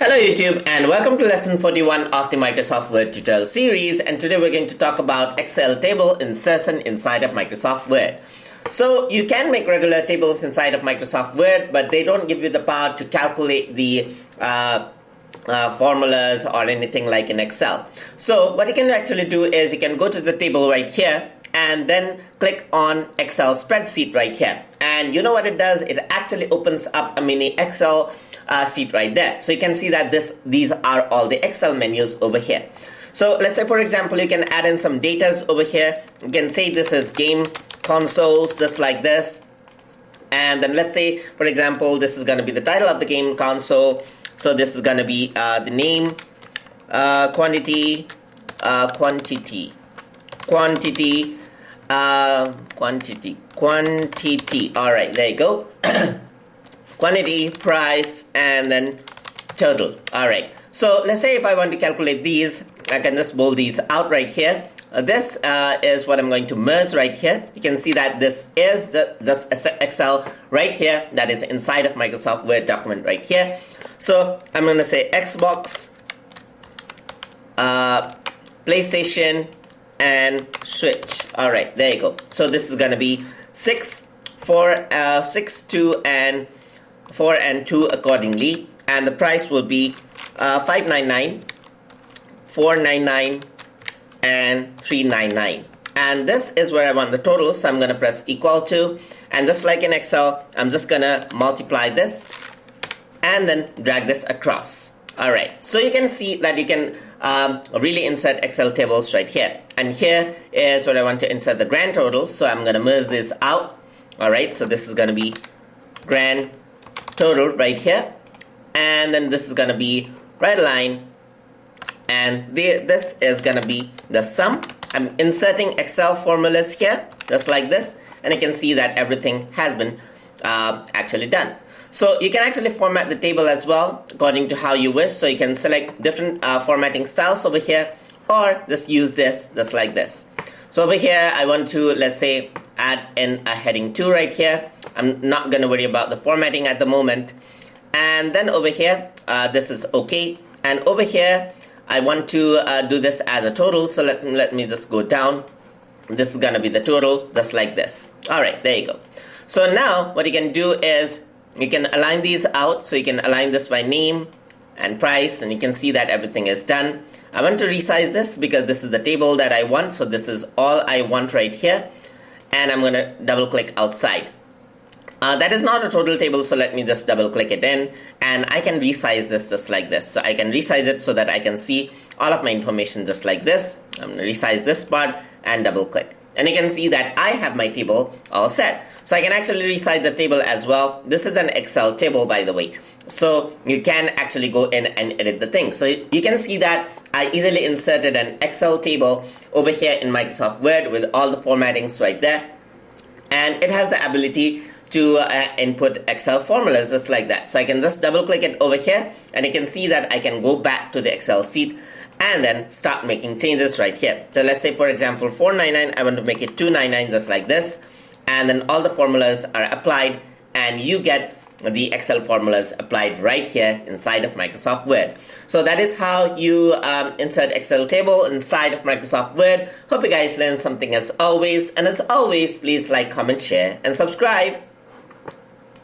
Hello YouTube and welcome to lesson 41 of the Microsoft Word tutorial series, and today we're going to talk about Excel table insertion inside of Microsoft Word. So you can make regular tables inside of Microsoft Word, but they don't give you the power to calculate the formulas or anything like in Excel. So what you can actually do is you can go to the table right here and then click on Excel Spreadsheet right here. And you know what it does? It actually opens up a mini Excel sheet right there. So you can see that these are all the Excel menus over here. So let's say, for example, you can add in some datas over here. You can say this is game consoles, just like this. And then let's say, for example, this is going to be the title of the game console. So this is going to be the name, quantity. All right, there you go. Quantity, price, and then total. All right. So let's say if I want to calculate these, I can just bold these out right here. This is what I'm going to merge right here. You can see that this is just Excel right here that is inside of Microsoft Word document right here. So I'm going to say Xbox, PlayStation, and Switch. All right, there you go. So this is going to be 6, 4, 6, 2, and 4 and 2 accordingly. And the price will be 599, 499, and 399. And this is where I want the total, so I'm going to press equal to, and just like in Excel, I'm just going to multiply this and then drag this across. Alright, so you can see that you can really insert Excel tables right here. And here is where I want to insert the grand total, so I'm going to merge this out. Alright, so this is going to be grand total right here, and then this is going to be right line, and this is going to be the sum. I'm inserting Excel formulas here just like this, and you can see that everything has been actually done. So you can actually format the table as well according to how you wish. So you can select different formatting styles over here, or just use this just like this. So over here I want to, let's say, add in a heading 2 right here. I'm not going to worry about the formatting at the moment. And then over here, this is okay. And over here, I want to do this as a total. So let me just go down. This is going to be the total, just like this. All right, there you go. So now what you can do is you can align these out. So you can align this by name and price, and you can see that everything is done. I want to resize this because this is the table that I want. So this is all I want right here. And I'm going to double click outside. That is not a total table, so let me just double click it in, and I can resize this just like this. So I can resize it so that I can see all of my information just like this. I'm going to resize this part and double click. And you can see that I have my table all set. So I can actually resize the table as well. This is an Excel table, by the way. So you can actually go in and edit the thing. So you can see that I easily inserted an Excel table over here in Microsoft Word with all the formattings right there. And it has the ability to input Excel formulas just like that. So I can just double click it over here, and you can see that I can go back to the Excel sheet and then start making changes right here. So let's say, for example, 499, I want to make it 299 just like this. And then all the formulas are applied, and you get the Excel formulas applied right here inside of Microsoft Word. So that is how you insert Excel table inside of Microsoft Word. Hope you guys learned something as always. And as always, please like, comment, share, and subscribe.